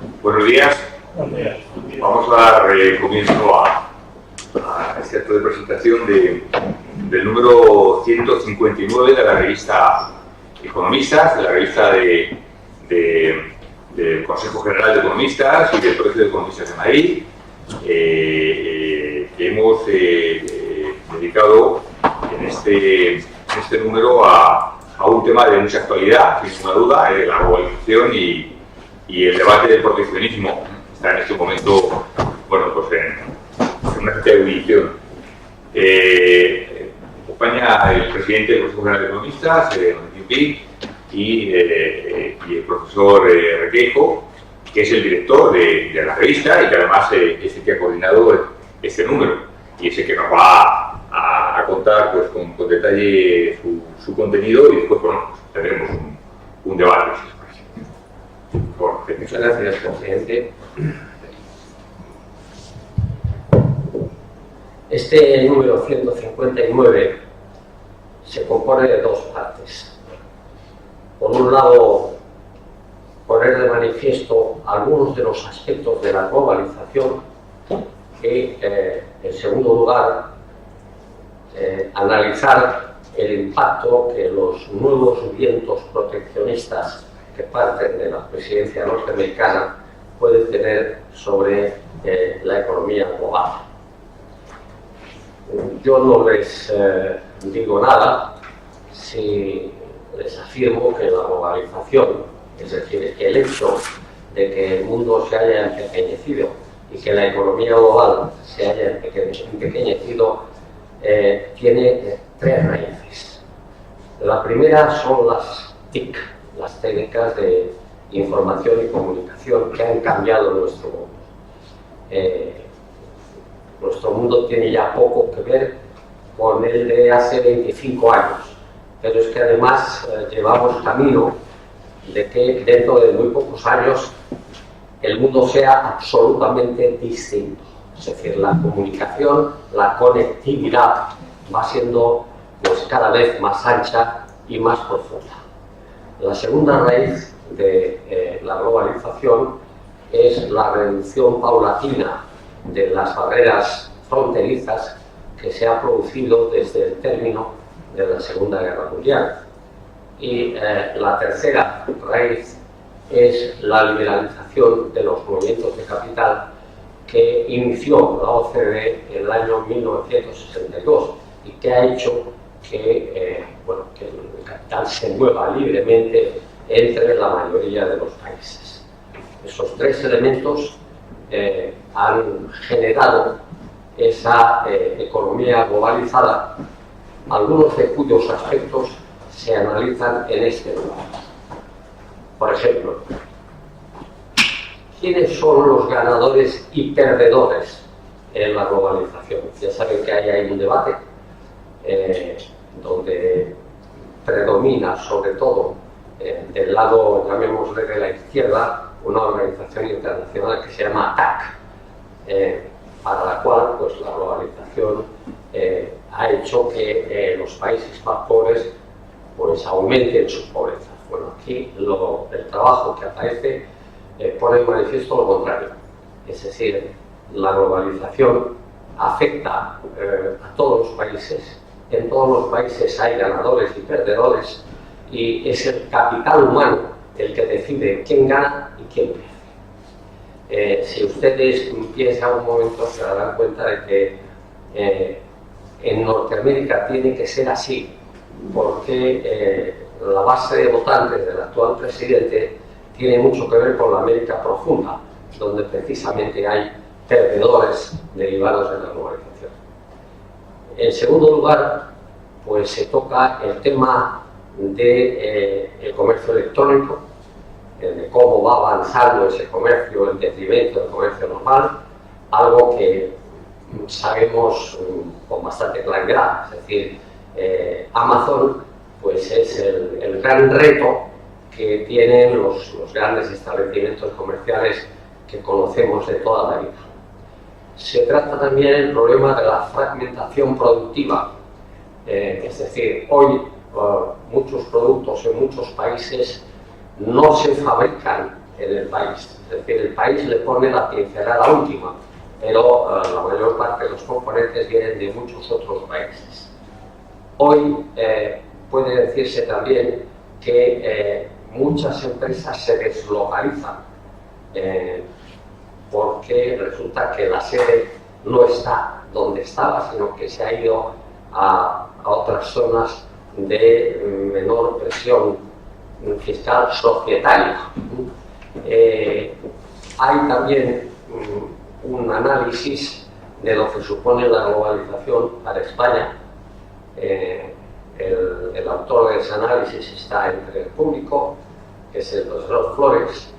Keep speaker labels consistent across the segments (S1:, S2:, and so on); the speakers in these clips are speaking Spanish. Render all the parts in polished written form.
S1: Buenos días. Vamos a dar comienzo a este acto de presentación del número 159 de la revista Economistas, de la revista del Consejo General de Economistas y del Colegio de Economistas de Madrid, que hemos dedicado en este número a un tema de mucha actualidad, sin ninguna duda, la globalización y el debate del proteccionismo. Está en este momento, bueno, pues en una ebullición. Acompaña el presidente del Consejo General de Economistas, y el profesor Requeijo, que es el director de la revista y que además es el que ha coordinado este número y es el que nos va a contar pues, con detalle su contenido y después, bueno, pues, tendremos un debate.
S2: Muchas gracias, presidente. Este número 159 se compone de dos partes. Por un lado, poner de manifiesto algunos de los aspectos de la globalización y, en segundo lugar, analizar el impacto que los nuevos vientos proteccionistas que parten de la presidencia norteamericana pueden tener sobre la economía global. Yo no les digo nada si les afirmo que la globalización, es decir, el hecho de que el mundo se haya empequeñecido y que la economía global se haya empequeñecido, tiene tres raíces. La primera son las TIC, las técnicas de información y comunicación que han cambiado nuestro mundo. Nuestro mundo tiene ya poco que ver con el de hace 25 años, pero es que además llevamos camino de que dentro de muy pocos años el mundo sea absolutamente distinto. Es decir, la comunicación, la conectividad va siendo pues, cada vez más ancha y más profunda. La segunda raíz de la globalización es la reducción paulatina de las barreras fronterizas que se ha producido desde el término de la Segunda Guerra Mundial. Y la tercera raíz es la liberalización de los movimientos de capital que inició la OCDE en el año 1962 y que ha hecho que el capital se mueva libremente entre la mayoría de los países. Esos tres elementos han generado esa economía globalizada, algunos de cuyos aspectos se analizan en este lugar. Por ejemplo, ¿quiénes son los ganadores y perdedores en la globalización? Ya saben que hay un debate donde predomina sobre todo del lado, llamémosle, de la izquierda, una organización internacional que se llama ATTAC, para la cual pues, la globalización ha hecho que los países más pobres pues, aumenten su pobreza. Bueno, aquí el trabajo que aparece pone en manifiesto lo contrario. Es decir, la globalización afecta a todos los países. En todos los países hay ganadores y perdedores y es el capital humano el que decide quién gana y quién pierde. Si ustedes piensan un momento se darán cuenta de que en Norteamérica tiene que ser así, porque la base de votantes del actual presidente tiene mucho que ver con la América profunda, donde precisamente hay perdedores derivados de la globalización. En segundo lugar, pues se toca el tema del comercio electrónico, de cómo va avanzando ese comercio en detrimento del comercio normal, algo que sabemos con bastante claridad. Es decir, Amazon pues es el gran reto que tienen los grandes establecimientos comerciales que conocemos de toda la vida. Se trata también el problema de la fragmentación productiva, es decir, hoy muchos productos en muchos países no se fabrican en el país. Es decir, el país le pone la pincelada última, pero la mayor parte de los componentes vienen de muchos otros países. Hoy puede decirse también que muchas empresas se deslocalizan porque resulta que la sede no está donde estaba, sino que se ha ido a otras zonas de menor presión fiscal societaria. Hay también un análisis de lo que supone la globalización para España. El autor de ese análisis está entre el público, que es el profesor Flores,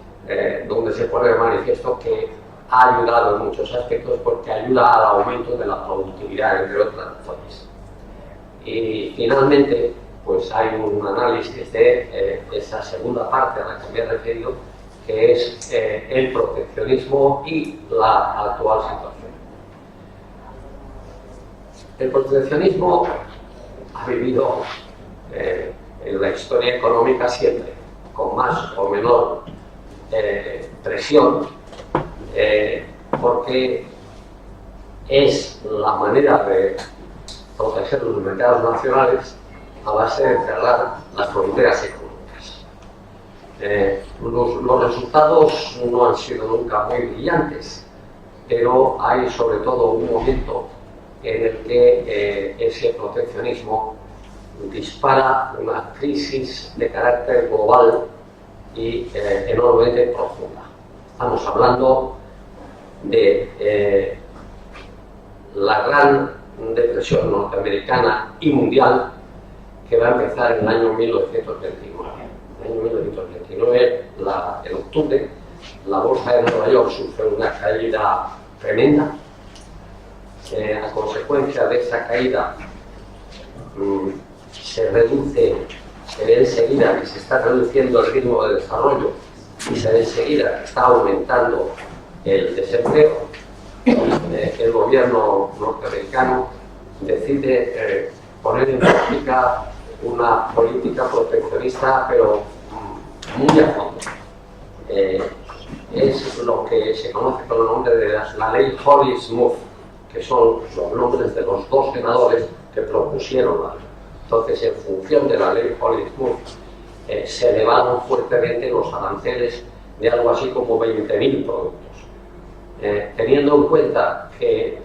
S2: donde se pone de manifiesto que ha ayudado en muchos aspectos porque ayuda al aumento de la productividad, entre otras razones. Y finalmente, pues hay un análisis de esa segunda parte a la que me he referido, que es el proteccionismo y la actual situación. El proteccionismo ha vivido en la historia económica siempre, con más o menor presión, porque es la manera de proteger los mercados nacionales a base de cerrar las fronteras económicas. Los resultados no han sido nunca muy brillantes, pero hay sobre todo un momento en el que ese proteccionismo dispara una crisis de carácter global y enormemente profunda. Estamos hablando de la Gran Depresión norteamericana y mundial, que va a empezar en el año 1929. En el año 1929, en octubre, la bolsa de Nueva York sufre una caída tremenda. A consecuencia de esa caída se ve enseguida que se está reduciendo el ritmo de desarrollo y se ve enseguida que está aumentando el desempleo. El gobierno norteamericano decide poner en práctica una política proteccionista, pero muy a fondo. Es lo que se conoce con el nombre de la ley Holly-Smoot, que son los nombres de los dos senadores que propusieron la ley. Entonces, en función de la ley Holly-Smoot, se elevaron fuertemente los aranceles de algo así como 20.000 productos. Teniendo en cuenta que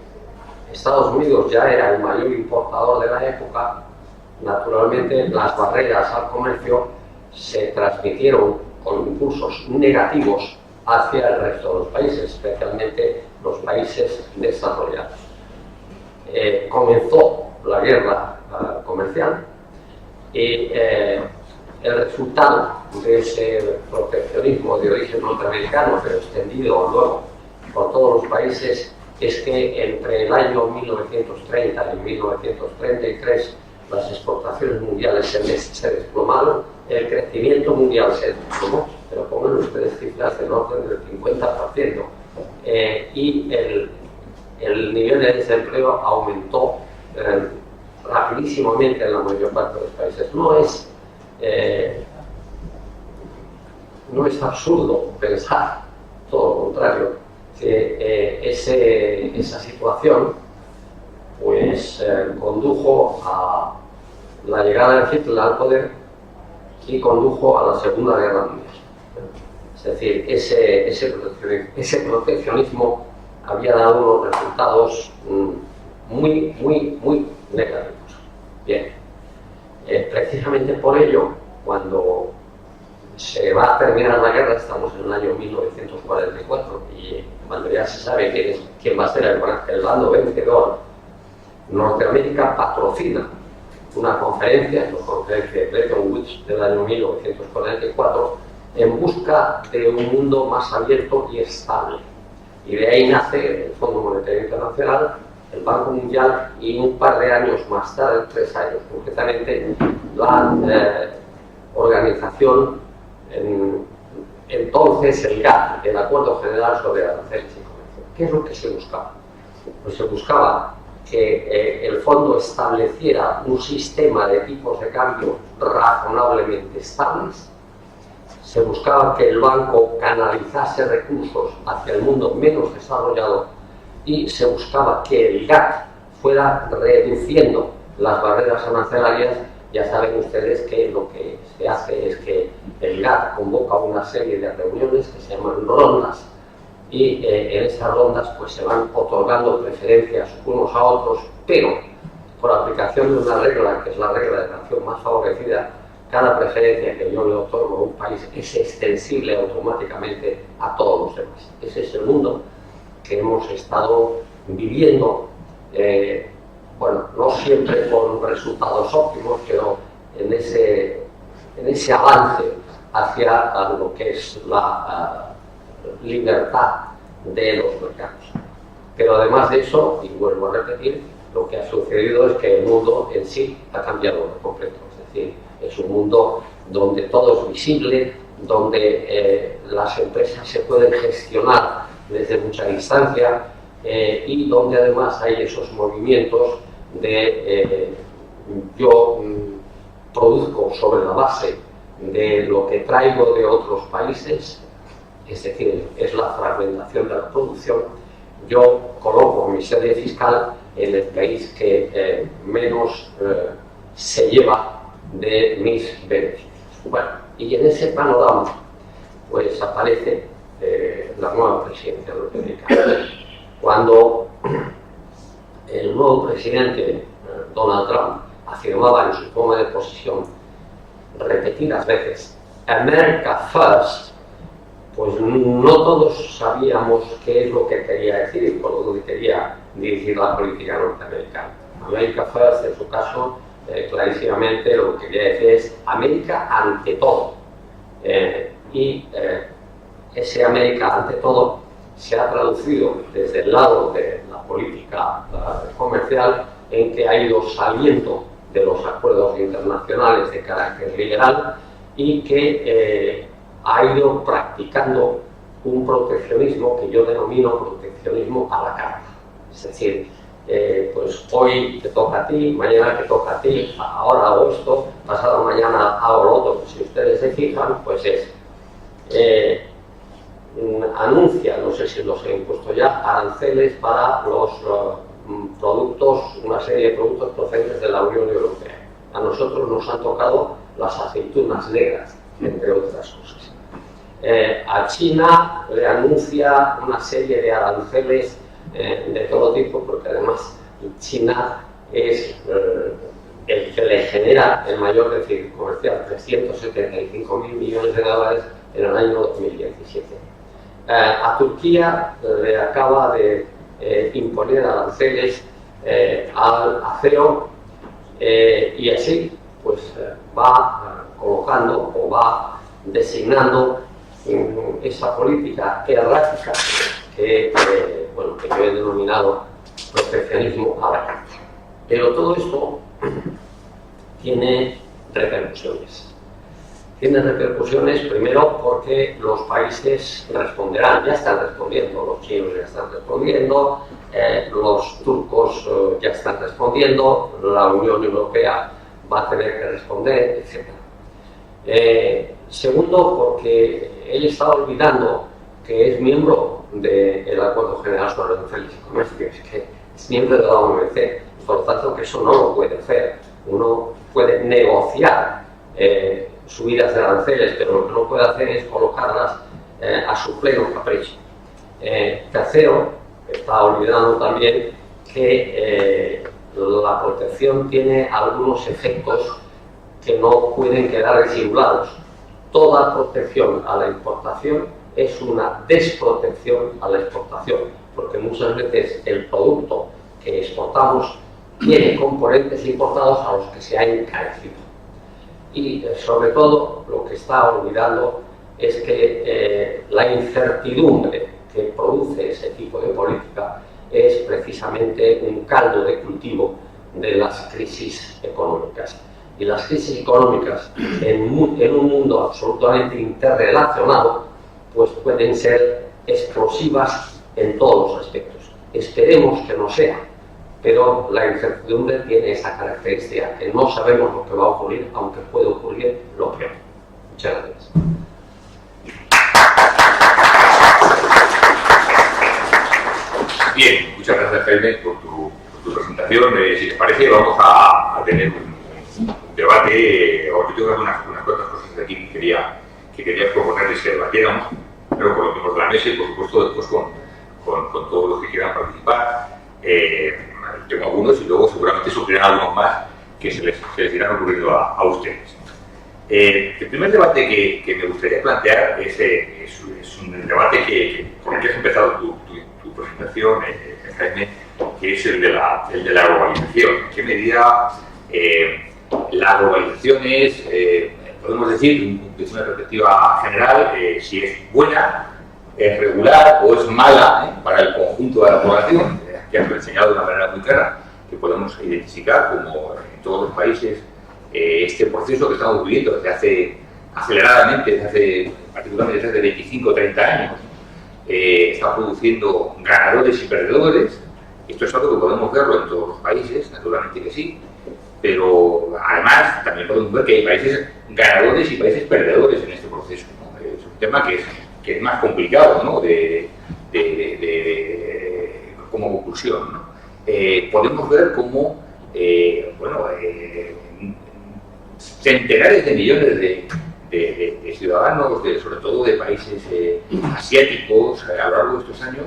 S2: Estados Unidos ya era el mayor importador de la época, naturalmente las barreras al comercio se transmitieron con impulsos negativos hacia el resto de los países, especialmente los países desarrollados. Comenzó la guerra comercial y el resultado de ese proteccionismo de origen norteamericano, pero extendido luego por todos los países, es que entre el año 1930 y 1933 las exportaciones mundiales se desplomaron, el crecimiento mundial se desplomó, pero pongan ustedes cifras del orden del 50%, y el nivel de desempleo aumentó rapidísimamente en la mayor parte de los países. No es absurdo pensar, todo lo contrario, que esa situación pues condujo a la llegada de Hitler al poder y condujo a la Segunda Guerra Mundial. Es decir, ese proteccionismo había dado unos resultados muy negativos. Bien, precisamente por ello, cuando se va a terminar la guerra, estamos en el año 1944, y cuando ya se sabe quién va a ser el bando vencedor, Norteamérica patrocina una conferencia, la conferencia de Bretton Woods del año 1944, en busca de un mundo más abierto y estable. Y de ahí nace el Fondo Monetario Internacional, el Banco Mundial, y un par de años más tarde, 3 años concretamente, la organización, entonces el GATT, el Acuerdo General sobre Aranceles y Comercio. ¿Qué es lo que se buscaba? Pues se buscaba que el fondo estableciera un sistema de tipos de cambio razonablemente estables, se buscaba que el banco canalizase recursos hacia el mundo menos desarrollado y se buscaba que el GATT fuera reduciendo las barreras arancelarias. Ya saben ustedes que lo que se hace es que el GATT convoca una serie de reuniones que se llaman rondas y en esas rondas pues se van otorgando preferencias unos a otros, pero por aplicación de una regla que es la regla de nación más favorecida, cada preferencia que yo le otorgo a un país es extensible automáticamente a todos los demás. Ese es el mundo que hemos estado viviendo, bueno, no siempre con resultados óptimos, pero en ese avance hacia lo que es la libertad de los mercados. Pero además de eso, y vuelvo a repetir, lo que ha sucedido es que el mundo en sí ha cambiado por completo. Es decir, es un mundo donde todo es visible, donde las empresas se pueden gestionar desde mucha distancia y donde además hay esos movimientos de yo produzco sobre la base de lo que traigo de otros países, es decir, es la fragmentación de la producción. Yo coloco mi sede fiscal en el país que menos se lleva de mis beneficios. Bueno, y en ese panorama pues aparece la nueva presidencia norteamericana. Cuando el nuevo presidente Donald Trump afirmaba en su toma de posesión repetidas veces America First, pues no todos sabíamos qué es lo que quería decir y por lo que quería dirigir la política norteamericana. America First, en su caso, clarísimamente lo que quería decir es América ante todo. Ese América ante todo se ha traducido desde el lado de la política comercial en que ha ido saliendo de los acuerdos internacionales de carácter liberal y que ha ido practicando un proteccionismo que yo denomino proteccionismo a la carta. Es decir, pues hoy te toca a ti, mañana te toca a ti, ahora hago esto, pasado mañana hago lo otro. Si ustedes se fijan, pues es anuncia, no sé si los he impuesto ya, aranceles para los productos, una serie de productos procedentes de la Unión Europea. A nosotros nos han tocado las aceitunas negras, entre otras cosas. A China le anuncia una serie de aranceles de todo tipo, porque además China es el que le genera el mayor déficit comercial, 375.000 millones de dólares en el año 2017. A Turquía le acaba de imponer aranceles al acero y así pues va colocando o va designando esa política errática que yo he denominado proteccionismo a la carta. Pero todo esto tiene repercusiones. Tiene repercusiones primero porque los países responderán, ya están respondiendo, los chinos ya están respondiendo, los turcos ya están respondiendo, la Unión Europea va a tener que responder, etc. Segundo, porque él está olvidando que es miembro del Acuerdo General sobre Aranceles y Comercio, es que es miembro de la OMC, por lo tanto que eso no lo puede hacer. Uno puede negociar subidas de aranceles, pero lo que no puede hacer es colocarlas a su pleno capricho. Tercero, está olvidando también que la protección tiene algunos efectos que no pueden quedar disimulados. Toda protección a la importación es una desprotección a la exportación, porque muchas veces el producto que exportamos tiene componentes importados a los que se ha encarecido. Y sobre todo lo que está olvidando es que la incertidumbre que produce ese tipo de política es precisamente un caldo de cultivo de las crisis económicas. Y las crisis económicas en un mundo absolutamente interrelacionado pues pueden ser explosivas en todos los aspectos. Esperemos que no sea, pero la incertidumbre tiene esa característica, que no sabemos lo que va a ocurrir, aunque puede ocurrir lo peor. Muchas gracias.
S1: gracias, Jaime, por tu presentación. Si te parece, vamos a tener un debate. Yo tengo unas cuantas cosas de aquí que quería proponerles que debatiéramos, pero con los miembros de la mesa y, por supuesto, después con todos los que quieran participar. Tengo algunos y luego seguramente surgirán algunos más que se les irán ocurriendo a ustedes. El primer debate que me gustaría plantear es un debate con el que has empezado tu presentación, Jaime, que es el de la globalización. ¿En qué medida la globalización es, podemos decir, desde una perspectiva general, si es buena, es regular o es mala para el conjunto de la población? Que has enseñado de una manera muy clara, que podemos identificar como en todos los países este proceso que estamos viviendo aceleradamente, particularmente desde hace 25 o 30 años, está produciendo ganadores y perdedores. Esto es algo que podemos verlo en todos los países, naturalmente que sí, pero además también podemos ver que hay países ganadores y países perdedores en este proceso, ¿no? Es un tema que es más complicado, ¿no? Como conclusión, ¿no? Podemos ver cómo centenares de millones de ciudadanos, sobre todo de países asiáticos, a lo largo de estos años,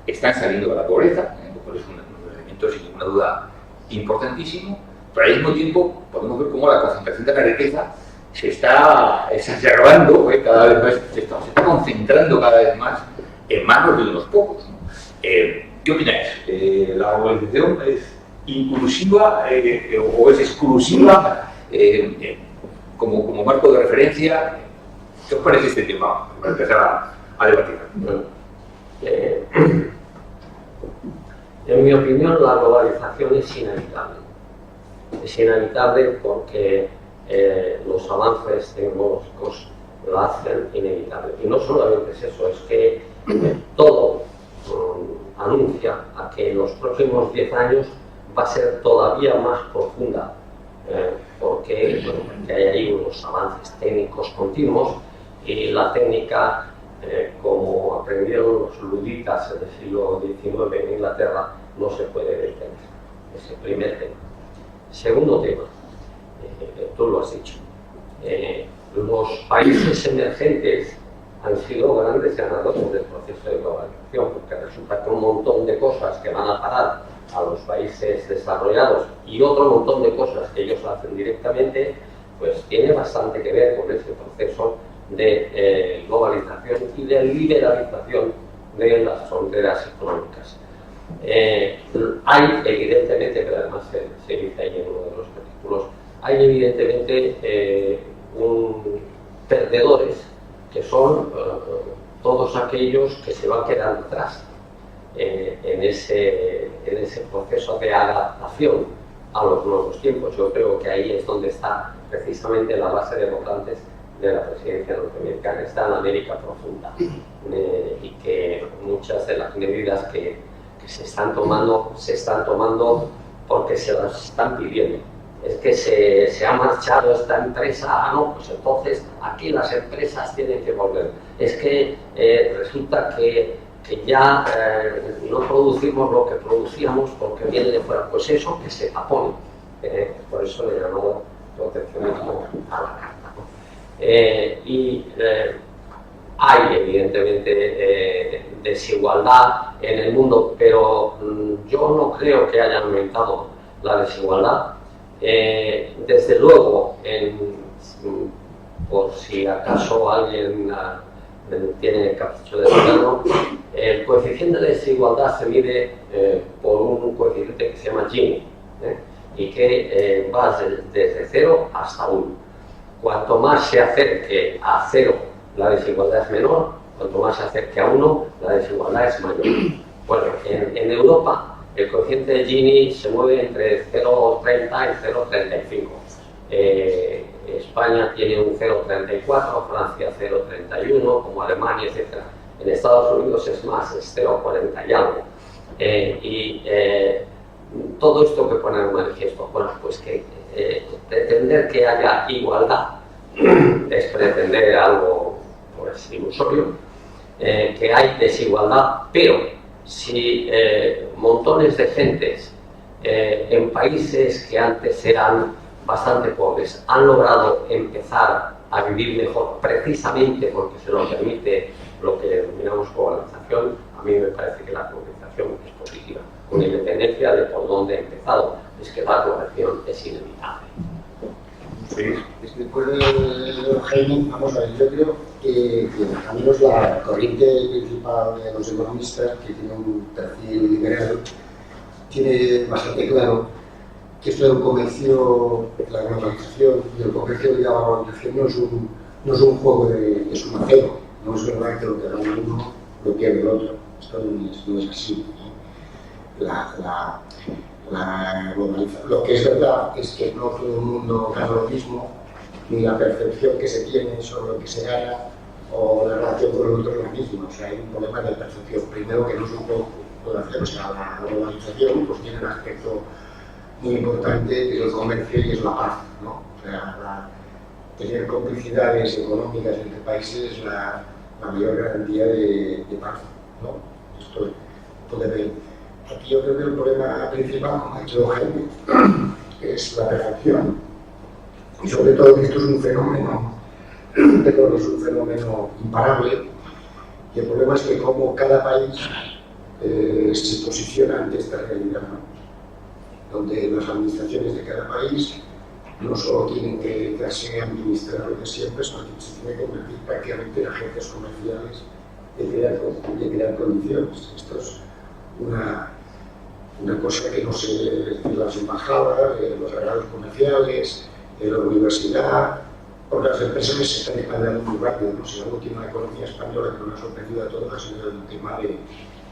S1: están saliendo de la pobreza, lo cual es un elemento sin ninguna duda importantísimo, pero al mismo tiempo podemos ver cómo la concentración de la riqueza se está exacerbando cada vez más, se está concentrando cada vez más en manos de unos pocos, ¿no? ¿Qué opináis? ¿La globalización es inclusiva o es exclusiva como marco de referencia? ¿Qué os parece este tema? Para empezar a debatir.
S2: En mi opinión, la globalización es inevitable. Es inevitable porque los avances tecnológicos la hacen inevitable. Y no solamente es eso, es que todo anuncia a que en los próximos 10 años va a ser todavía más profunda, porque hay ahí unos avances técnicos continuos y la técnica, como aprendieron los luditas en el siglo XIX en Inglaterra, no se puede detener. Es el primer tema. Segundo tema, tú lo has dicho, los países emergentes han sido grandes ganadores del proceso de globalización, porque resulta que un montón de cosas que van a parar a los países desarrollados y otro montón de cosas que ellos hacen directamente, pues tiene bastante que ver con ese proceso de globalización y de liberalización de las fronteras económicas. Hay evidentemente, pero además se dice ahí en uno de los capítulos, hay evidentemente perdedores, que son todos aquellos que se van quedando atrás en ese proceso de adaptación a los nuevos tiempos. Yo creo que ahí es donde está precisamente la base de votantes de la presidencia norteamericana, está en América profunda, y que muchas de las medidas que se están tomando porque se las están pidiendo. Es que se ha marchado esta empresa, no, pues entonces aquí las empresas tienen que volver. Es que resulta que ya no producimos lo que producíamos porque viene de fuera. Pues eso que se tapone. Por eso le llamamos proteccionismo a la carta, ¿no? Hay evidentemente desigualdad en el mundo, pero yo no creo que haya aumentado la desigualdad. Desde luego, por si acaso alguien tiene capricho de verlo, el coeficiente de desigualdad se mide por un coeficiente que se llama Gini, y que va desde 0 hasta 1. Cuanto más se acerque a 0, la desigualdad es menor; cuanto más se acerque a 1, la desigualdad es mayor. Bueno, en Europa el coeficiente de Gini se mueve entre 0,30 y 0,35. España tiene un 0,34, Francia 0,31, como Alemania, etc. En Estados Unidos es más, es 0,40 y algo. Todo esto que pone en manifiesto, bueno, pues que pretender que haya igualdad es pretender algo pues ilusorio, que hay desigualdad, pero si montones de gentes en países que antes eran bastante pobres han logrado empezar a vivir mejor precisamente porque se lo permite lo que denominamos globalización, a mí me parece que la globalización es positiva, con independencia de por dónde he empezado, es que la globalización es inevitable.
S3: Sí. Después de Jaime, vamos a ver, yo creo que al menos la corriente principal de los economistas, que tiene un perfil liberal, tiene bastante claro que esto del comercio, la globalización y el comercio de la globalización no es un juego de suma cero, no es verdad que lo que gana uno lo pierde el otro, esto no es así. La globalización. Lo que es verdad es que no todo el mundo gana lo mismo, ni la percepción que se tiene sobre lo que se gana o la relación con el otro es la misma. O sea, hay un problema de percepción. Primero, que no es un juego de hacer, o sea, la globalización pues tiene un aspecto muy importante que es el comercio y es la paz, ¿no? O sea, tener complicidades económicas entre países es la mayor garantía de paz, ¿no? Esto puede ver. Aquí yo creo que el problema principal, como ha dicho Jaime, es la percepción. Y sobre todo que esto es un fenómeno, imparable. Y el problema es que como cada país se posiciona ante esta realidad, ¿no? Donde las administraciones de cada país no solo tienen que dedicarse a administrar lo de siempre, sino que se tienen que convertir prácticamente en agentes comerciales de crear condiciones. Esto es una cosa que no sé, las embajadas, los agrarios comerciales, la universidad, porque las empresas se están expandiendo muy rápido, ¿no? Si algo tiene una economía española que nos ha sorprendido a todos ha sido el tema de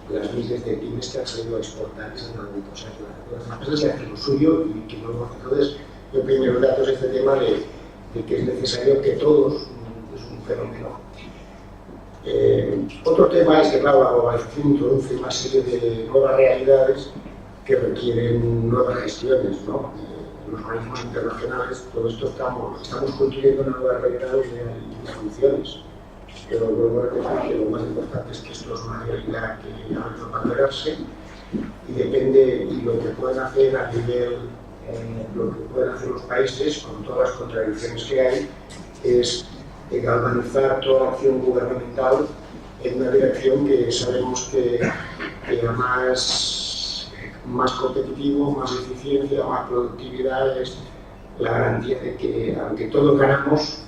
S3: las miles de pymes que han salido a exportar y se han dado cosas. Las empresas se hacen lo suyo y que no lo hacen. Entonces, yo primero datos este tema de que es necesario que todos, es un fenómeno. Otro tema es que, claro, la globalización introduce una serie de nuevas realidades que requieren nuevas gestiones, ¿no? Los organismos internacionales, todo esto estamos construyendo nuevas realidades de funciones. Pero luego recordar que lo más importante es que esto es una realidad que ha venido para quedarse y depende y lo que pueden hacer a nivel, lo que pueden hacer los países con todas las contradicciones que hay es galvanizar toda la acción gubernamental en una dirección que sabemos que más competitivo, más eficiencia, más productividad es la garantía de que, aunque todos ganamos,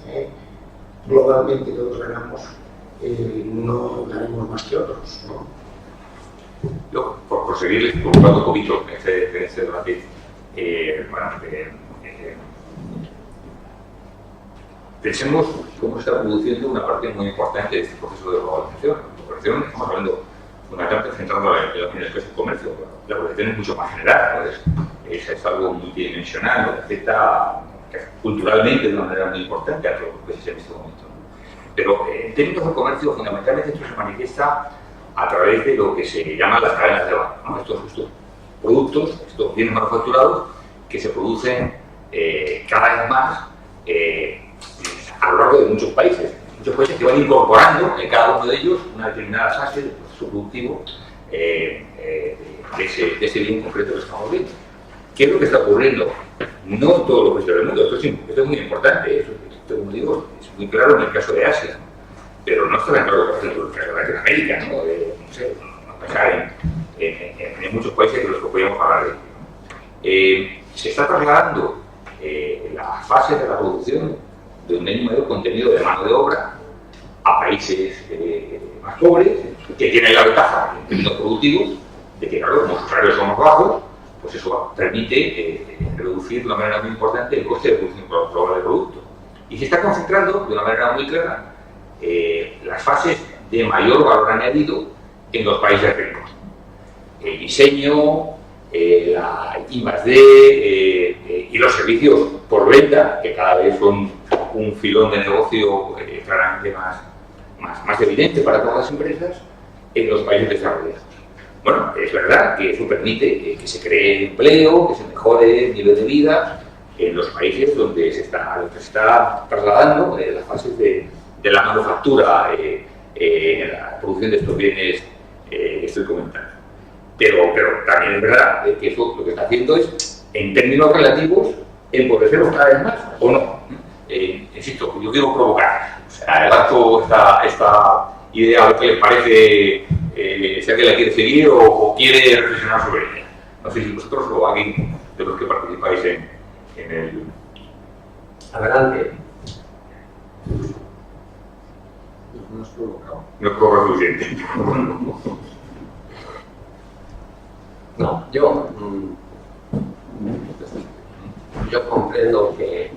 S3: globalmente todos ganamos, no ganemos más que otros, ¿no?
S1: Yo, por seguirles preocupando un poquito en este debate, pensemos cómo está produciendo una parte muy importante de este proceso de globalización. La globalización, estamos hablando fundamentalmente centrando en el caso del comercio. La globalización es mucho más general, ¿no? Es algo multidimensional, ¿no? Que afecta culturalmente de una manera muy importante a todos los países en este momento, ¿no? Pero en términos de comercio, fundamentalmente esto se manifiesta a través de lo que se llaman las cadenas de valor, ¿no? Estos productos, estos bienes manufacturados que se producen cada vez más a lo largo de muchos países que van incorporando en cada uno de ellos una determinada fase del proceso productivo de ese bien concreto que estamos viendo. ¿Qué es lo que está ocurriendo? No en todos los países del mundo, esto es muy importante, esto, como digo, es muy claro en el caso de Asia, ¿no? Pero no está tan claro, por ejemplo, en el caso de Latinoamérica, ¿no? No sé, pasar en muchos países de los que podríamos hablar de ello. Se está trasladando la fase de la producción de un mayor contenido de mano de obra a países más pobres, que tienen la ventaja en términos productivos de que, claro, como sus salarios son más bajos, pues eso permite reducir de una manera muy importante el coste de producción global del producto. Y se está concentrando de una manera muy clara las fases de mayor valor añadido en los países ricos. El diseño, la I+D y los servicios por venta, que cada vez son un filón de negocio claramente más evidente para todas las empresas en los países desarrollados. Bueno, es verdad que eso permite que se cree empleo, que se mejore el nivel de vida en los países donde se está trasladando las fases de la manufactura en la producción de estos bienes que estoy comentando. pero también es verdad que eso lo que está haciendo es, en términos relativos, empobrecerlos cada vez más, ¿o no? Insisto, yo quiero provocar. O sea, adelanto esta idea a ver qué les parece, si alguien la quiere seguir o quiere reflexionar sobre ella. No sé si vosotros o alguien de los que participáis en el...
S2: Adelante.
S3: No es provocado.
S1: No es provocado suficiente.
S2: No, yo comprendo que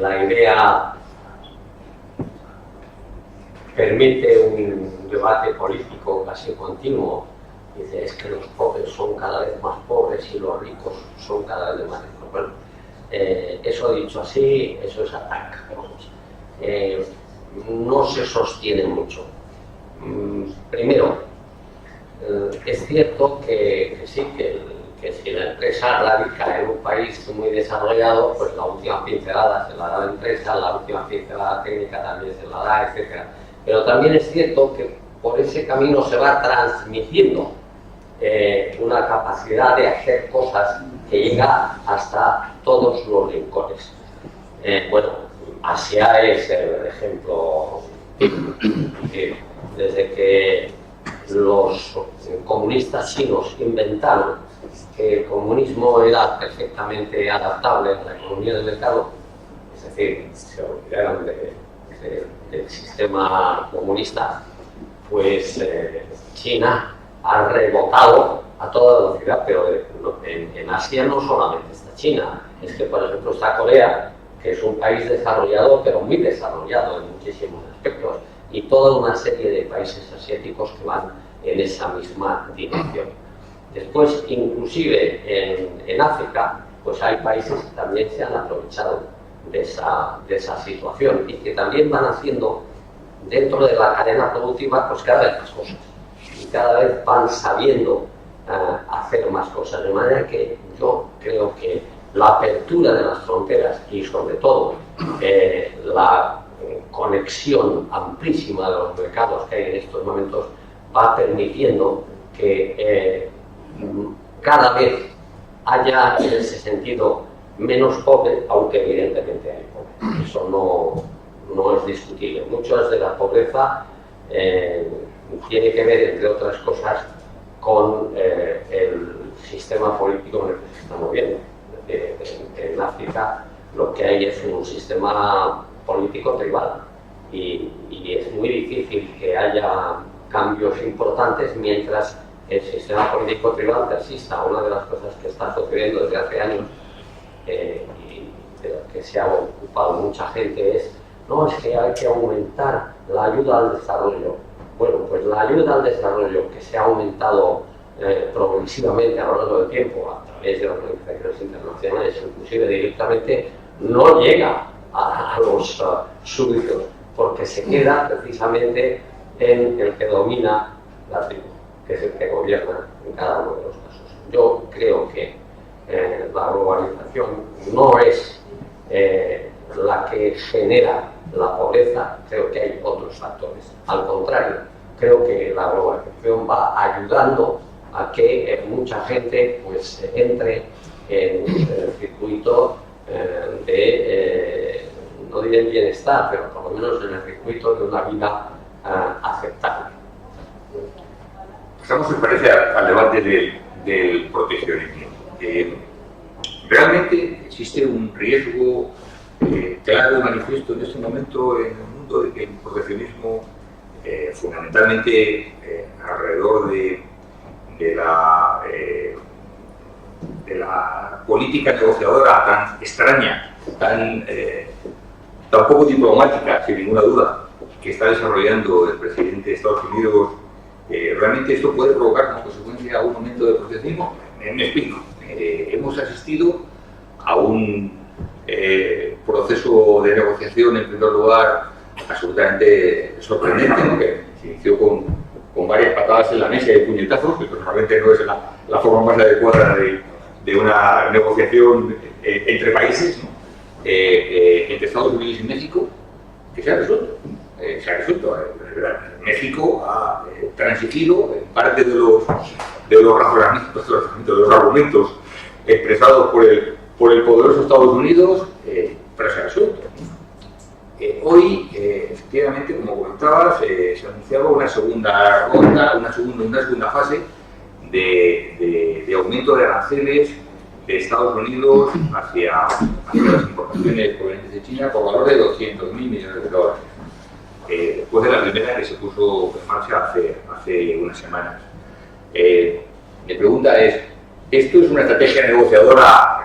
S2: la idea permite un debate político casi continuo. Dice, es que los pobres son cada vez más pobres y los ricos son cada vez más ricos. Bueno, eso dicho así, eso es ataque. No se sostiene mucho. Primero, es cierto que sí, que si la empresa radica en un país muy desarrollado, pues la última pincelada se la da la empresa, la última pincelada técnica también se la da, etc. Pero también es cierto que por ese camino se va transmitiendo una capacidad de hacer cosas que llega hasta todos los rincones. Bueno, Asia es el ejemplo. Desde que los comunistas chinos inventaron que el comunismo era perfectamente adaptable a la economía del mercado, es decir, se olvidaron del sistema comunista, pues China ha rebotado a toda velocidad, pero en Asia no solamente está China, es que por ejemplo está Corea, que es un país desarrollado, pero muy desarrollado en muchísimos aspectos, y toda una serie de países asiáticos que van en esa misma dirección. Después, inclusive en África, pues hay países que también se han aprovechado de esa situación y que también van haciendo dentro de la cadena productiva pues cada vez más cosas y cada vez van sabiendo hacer más cosas, de manera que yo creo que la apertura de las fronteras y sobre todo la conexión amplísima de los mercados que hay en estos momentos va permitiendo que cada vez haya en ese sentido menos pobre, aunque evidentemente hay pobre. Eso no es discutible. Muchas de la pobreza tiene que ver, entre otras cosas, con el sistema político en el que se está moviendo. En África lo que hay es un sistema político tribal y es muy difícil que haya cambios importantes mientras el sistema político tribal persista. Una de las cosas que está sucediendo desde hace años y de lo que se ha ocupado mucha gente es que hay que aumentar la ayuda al desarrollo. Bueno, pues la ayuda al desarrollo que se ha aumentado progresivamente a lo largo del tiempo a través de las organizaciones internacionales, inclusive directamente, no llega a los súbditos, porque se queda precisamente en el que domina la tribu, que es el que gobierna en cada uno de los casos. Yo creo que la globalización no es la que genera la pobreza, creo que hay otros factores. Al contrario, creo que la globalización va ayudando a que mucha gente pues entre en el circuito no diré el bienestar, pero por lo menos en el circuito de una vida aceptable.
S1: Pasamos, si parece, al debate del proteccionismo. ¿Realmente existe un riesgo claro y manifiesto en este momento en el mundo de que el proteccionismo, fundamentalmente alrededor de la política negociadora tan extraña, tan poco diplomática, sin ninguna duda, que está desarrollando el presidente de Estados Unidos, realmente esto puede provocar como consecuencia un aumento del proteccionismo? Me explico. Hemos asistido a un proceso de negociación, en primer lugar, absolutamente sorprendente, ¿no? Que se inició con varias patadas en la mesa y puñetazos, que personalmente no es la forma más adecuada de una negociación entre países, ¿no? Entre Estados Unidos y México, que se ha resuelto. se ha resuelto. México ha transigido en parte de los razonamientos, de los argumentos expresados por el poderoso Estados Unidos, pero se ha resuelto. Hoy, efectivamente, como comentabas, se ha anunciado una segunda ronda, una segunda fase de aumento de aranceles de Estados Unidos hacia las importaciones provenientes de China por valor de 200.000 millones de dólares. Después de la primera que se puso en marcha hace unas semanas. Mi pregunta es, ¿esto es una estrategia negociadora,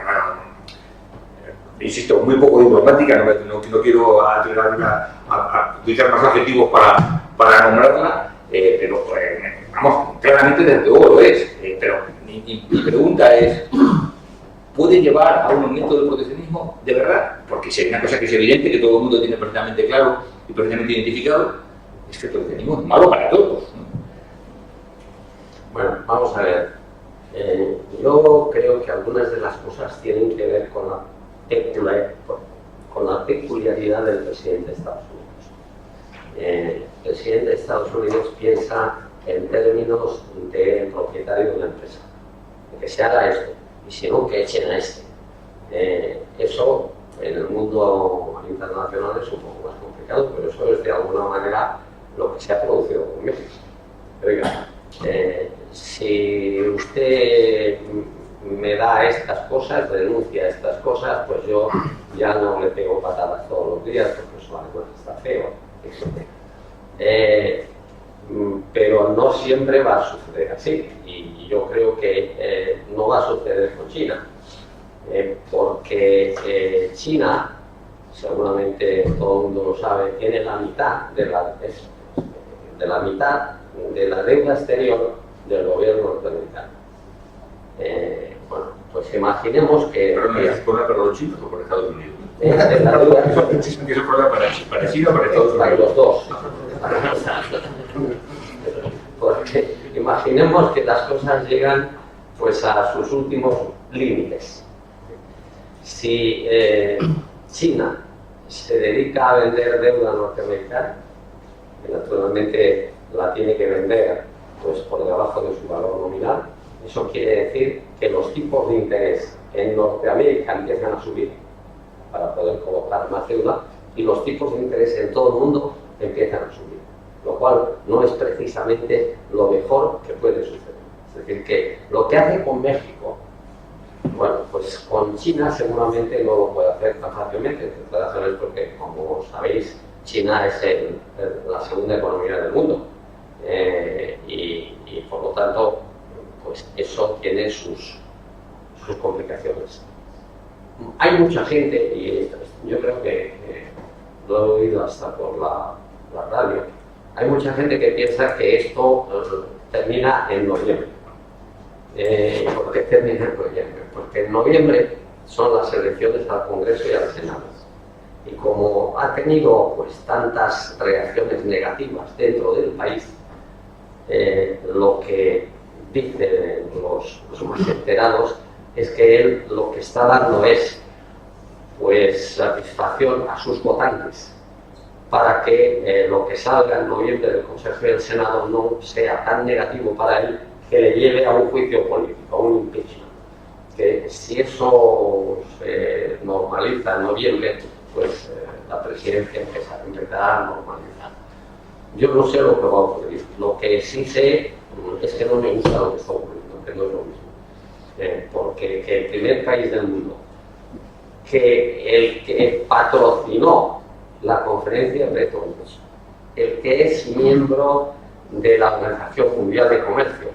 S1: insisto, muy poco diplomática, no quiero utilizar más adjetivos para nombrarla, pero vamos, claramente desde luego lo es, pero mi pregunta es, ¿puede llevar a un aumento del proteccionismo de verdad? Porque si hay una cosa que es evidente, que todo el mundo tiene perfectamente claro y perfectamente identificado, es que el proteccionismo es malo para todos, ¿no?
S2: Bueno, vamos a ver. Yo creo que algunas de las cosas tienen que ver con la peculiaridad del presidente de Estados Unidos. El presidente de Estados Unidos piensa en términos de propietario de una empresa, de que se haga esto, y si no, que echen a este. Eso en el mundo internacional es un poco más complicado, pero eso es de alguna manera lo que se ha producido con México. Oiga, si usted me da estas cosas, denuncia estas cosas, pues yo ya no le pego patadas todos los días, porque eso además está feo, etc. Pero no siempre va a suceder así, y yo creo que no va a suceder con China, porque China, seguramente todo el mundo lo sabe, tiene la mitad de la deuda exterior del gobierno norteamericano. Bueno, pues imaginemos que...
S1: Pero no es problema para los chinos o para Estados Unidos.
S2: La deuda
S1: es un problema para China o para Estados Unidos.
S2: para los dos. Porque imaginemos que las cosas llegan pues a sus últimos límites. Si China se dedica a vender deuda norteamericana, que naturalmente la tiene que vender pues por debajo de su valor nominal, eso quiere decir que los tipos de interés en Norteamérica empiezan a subir para poder colocar más deuda, y los tipos de interés en todo el mundo empiezan a subir, lo cual no es precisamente lo mejor que puede suceder. Es decir, que lo que hace con México, bueno, pues con China seguramente no lo puede hacer tan fácilmente, porque, como sabéis, China es la segunda economía del mundo, y por lo tanto, pues eso tiene sus complicaciones. Hay mucha gente, y yo creo que lo he oído hasta por la radio, hay mucha gente que piensa que esto termina en noviembre. ¿Por qué termina en noviembre? Porque en noviembre son las elecciones al Congreso y al Senado. Y como ha tenido pues tantas reacciones negativas dentro del país, lo que dicen los más enterados es que él lo que está dando es pues satisfacción a sus votantes para que lo que salga en noviembre del Consejo y del Senado no sea tan negativo para él que le lleve a un juicio político, a un impeachment. Que si eso se normaliza en noviembre, pues la presidencia empezará a normalizar. Yo no sé lo que va a ocurrir. Lo que sí sé es que no me gusta lo que está ocurriendo, que no es lo mismo. Porque el primer país del mundo, que el que patrocinó la conferencia de Bretton Woods, el que es miembro de la Organización Mundial de Comercio,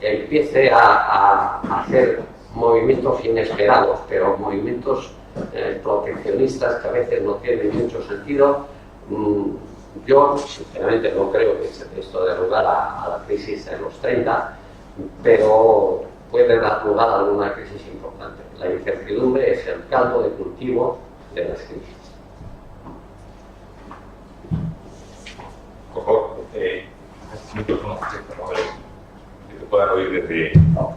S2: empiece a hacer movimientos inesperados, pero movimientos proteccionistas que a veces no tienen mucho sentido. Yo, sinceramente, no creo que esto dé lugar a la crisis en los 30, pero puede dar lugar a alguna crisis importante. La incertidumbre es el caldo de cultivo de las crisis.
S1: Por favor, micrófono, que te puedan oír desde...
S4: No,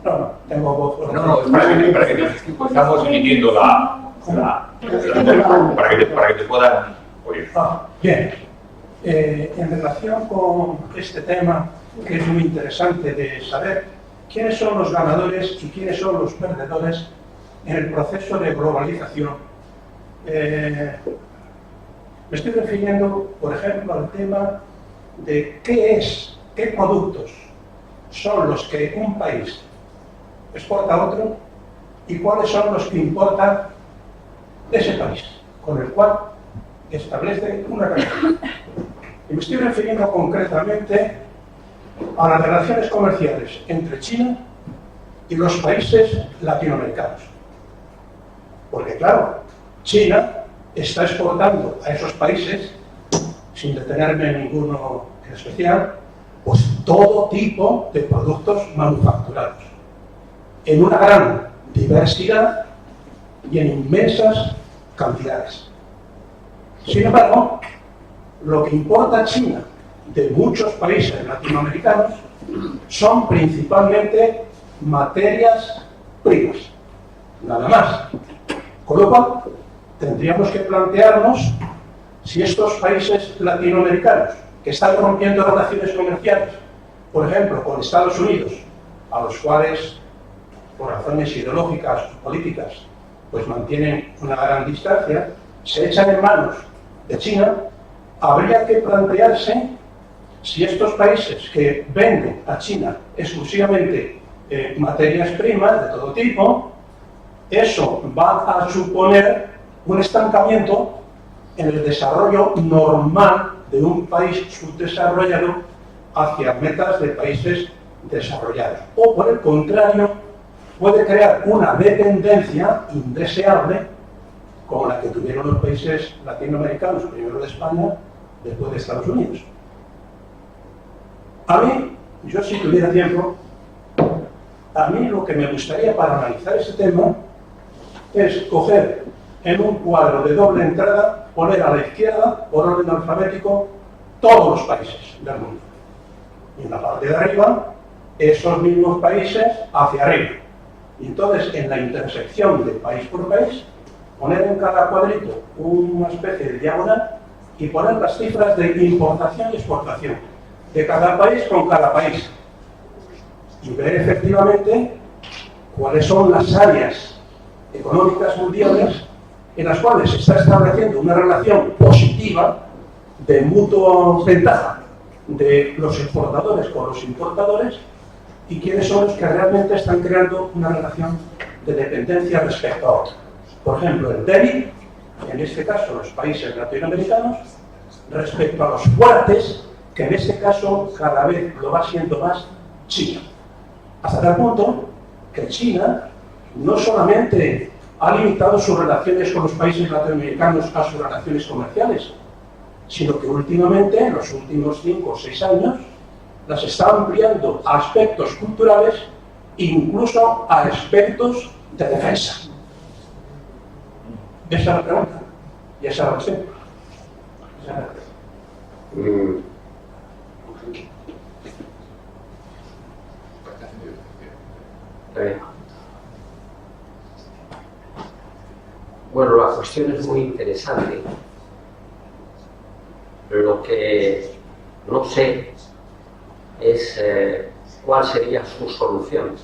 S4: tengo voz.
S1: No, es para que estamos emitiendo para que te puedan oír. comienzo.
S4: Bien. En relación con este tema, que es muy interesante de saber quiénes son los ganadores y quiénes son los perdedores en el proceso de globalización, me estoy refiriendo, por ejemplo, al tema de qué productos son los que un país exporta a otro y cuáles son los que importa ese país, con el cual establece una relación. Y me estoy refiriendo concretamente a las relaciones comerciales entre China y los países latinoamericanos. Porque claro, China está exportando a esos países, sin detenerme en ninguno en especial, pues todo tipo de productos manufacturados, en una gran diversidad y en inmensas cantidades. Sin embargo, lo que importa a China de muchos países latinoamericanos son principalmente materias primas, nada más. Con lo cual, tendríamos que plantearnos si estos países latinoamericanos que están rompiendo relaciones comerciales, por ejemplo, con Estados Unidos, a los cuales, por razones ideológicas o políticas, pues mantienen una gran distancia, se echan en manos de China, habría que plantearse si estos países que venden a China exclusivamente materias primas de todo tipo, eso va a suponer un estancamiento en el desarrollo normal de un país subdesarrollado hacia metas de países desarrollados. O por el contrario, puede crear una dependencia indeseable como la que tuvieron los países latinoamericanos, primero de España, después de Estados Unidos. A mí, yo si tuviera tiempo, a mí lo que me gustaría para analizar ese tema es coger en un cuadro de doble entrada, poner a la izquierda, por orden alfabético, todos los países del mundo. Y en la parte de arriba, esos mismos países hacia arriba. Y entonces, en la intersección de país por país, poner en cada cuadrito una especie de diagonal y poner las cifras de importación y exportación de cada país con cada país. Y ver efectivamente cuáles son las áreas económicas mundiales en las cuales se está estableciendo una relación positiva de mutua ventaja de los exportadores con los importadores y quiénes son los que realmente están creando una relación de dependencia respecto a otros. Por ejemplo, el débil, en este caso los países latinoamericanos, respecto a los fuertes, que en este caso cada vez lo va siendo más China. Hasta tal punto que China no solamente ha limitado sus relaciones con los países latinoamericanos a sus relaciones comerciales, sino que últimamente, en los últimos 5 o 6 años, las está ampliando a aspectos culturales, incluso a aspectos de defensa. Esa es la pregunta, y esa es la respuesta.
S2: Bueno, la cuestión es muy interesante. Lo que no sé es cuál sería su solución.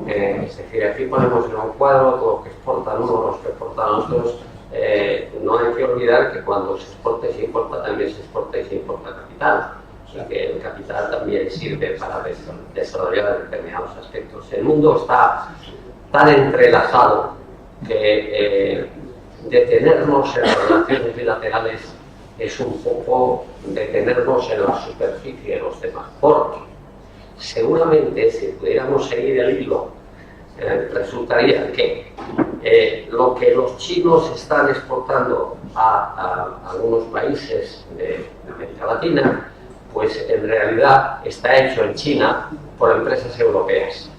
S2: Es decir, aquí ponemos en un cuadro todo lo que exportan unos, los que exportan otros. No hay que olvidar que cuando se exporta y se importa, también se exporta y se importa capital. Y que el capital también sirve para desarrollar determinados aspectos. El mundo está tan entrelazado que detenernos en las relaciones bilaterales es un poco detenernos en la superficie de los temas, porque seguramente si pudiéramos seguir el hilo, resultaría que lo que los chinos están exportando a algunos países de América Latina, pues en realidad está hecho en China por empresas europeas,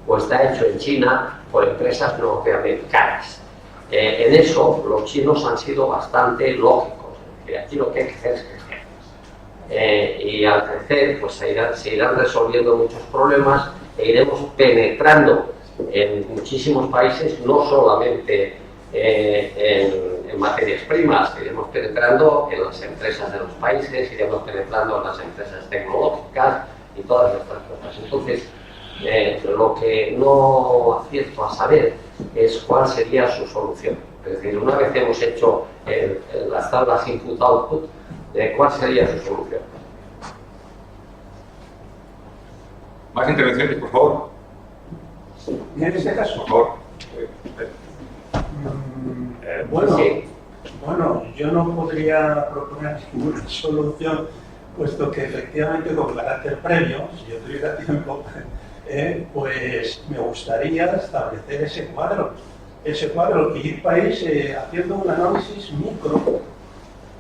S2: o está hecho en China por empresas norteamericanas. En eso los chinos han sido bastante lógicos. Aquí lo que hay que hacer es crecer. Y al crecer, pues se irán resolviendo muchos problemas e iremos penetrando en muchísimos países, no solamente en en materias primas, iremos penetrando en las empresas de los países, iremos penetrando en las empresas tecnológicas y todas estas cosas. Entonces, lo que no acierto a saber es cuál sería su solución. Es decir, una vez hemos hecho las tablas input-output, ¿cuál sería su solución?
S1: ¿Más intervenciones, por favor?
S4: Y en este caso,
S1: Por favor.
S4: bueno,
S2: Sí.
S4: bueno, yo no podría proponer ninguna solución, puesto que efectivamente con carácter previo, si yo tuviera tiempo, pues me gustaría establecer ese cuadro y ir país haciendo un análisis micro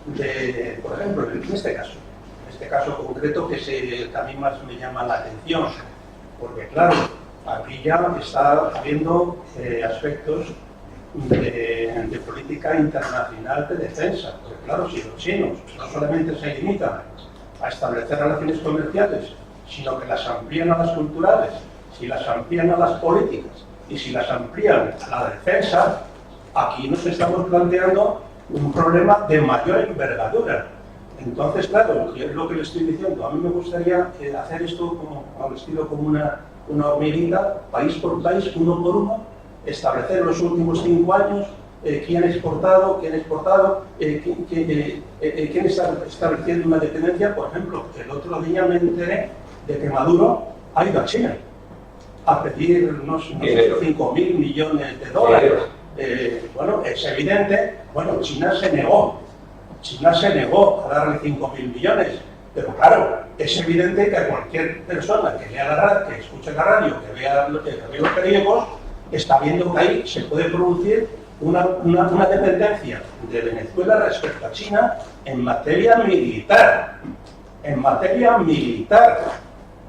S4: de, por ejemplo, en este caso concreto que es el que a mí más me llama la atención, porque claro, aquí ya está habiendo aspectos de política internacional de defensa, porque claro, si los chinos no solamente se limitan a establecer relaciones comerciales, sino que las amplían a las culturales, si las amplían a las políticas y si las amplían a la defensa, aquí nos estamos planteando un problema de mayor envergadura. Entonces, claro, es lo que le estoy diciendo, a mí me gustaría hacer esto como, al estilo como una hormiguita, país por país, uno por uno, establecer los últimos 5 años, quién ha exportado, quién está estableciendo una dependencia. Por ejemplo, el otro día me enteré de que Maduro ha ido a China a pedir unos 5.000 millones de dólares. Bueno, es evidente, bueno, China se negó a darle 5.000 millones, pero claro, es evidente que a cualquier persona que lea la radio, que escuche la radio, que vea los periódicos, está viendo que ahí se puede producir una dependencia de Venezuela respecto a China en materia militar,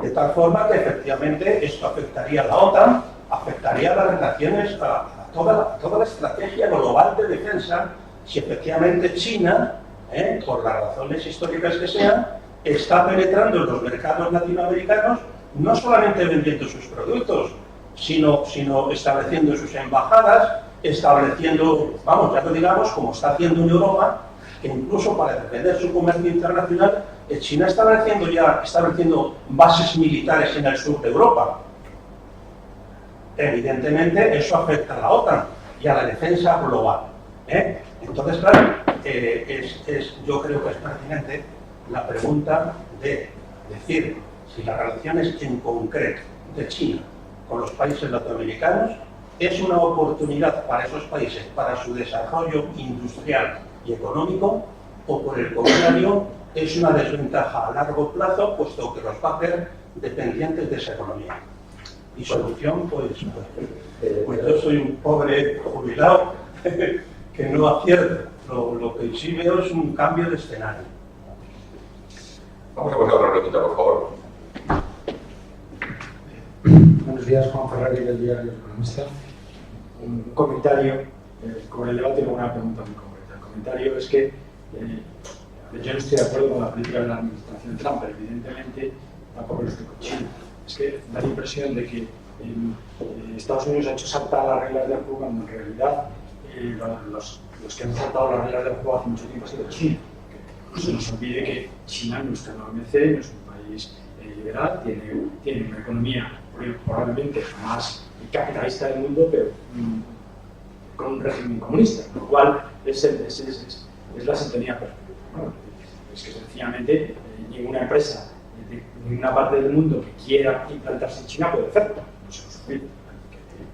S4: de tal forma que efectivamente esto afectaría a la OTAN, afectaría a las relaciones, a toda la estrategia global de defensa, si efectivamente China, por las razones históricas que sean, está penetrando en los mercados latinoamericanos, no solamente vendiendo sus productos, sino estableciendo sus embajadas, estableciendo, vamos, ya lo digamos, como está haciendo en Europa, que incluso para defender su comercio internacional, China está estableciendo bases militares en el sur de Europa. Evidentemente, eso afecta a la OTAN y a la defensa global. Entonces, claro, yo creo que es pertinente la pregunta de decir si las relaciones en concreto de China con los países latinoamericanos es una oportunidad para esos países, para su desarrollo industrial y económico, o por el contrario, es una desventaja a largo plazo, puesto que los va a hacer dependientes de esa economía. Y solución, pues yo soy un pobre jubilado que no acierto. Lo que sí veo es un cambio de escenario.
S1: Vamos a pasar a otra pregunta, por favor.
S5: Buenos días, Juan Ferrari del diario El Economista. Un comentario con el debate y una pregunta muy concreta. El comentario es que yo no estoy de acuerdo con la política de la administración Trump, pero evidentemente tampoco lo estoy con China. Es que da la impresión de que Estados Unidos ha hecho saltar las reglas del juego cuando en realidad los que han saltado las reglas del juego hace mucho tiempo ha sido China. No se nos olvide que China no está en la OMC, no es un país liberal, tiene una economía probablemente más capitalista del mundo, pero con un régimen comunista, lo cual es la sintonía perfecta. Bueno, es que sencillamente ninguna empresa de ninguna parte del mundo que quiera implantarse en China puede hacerlo. No se nos olvide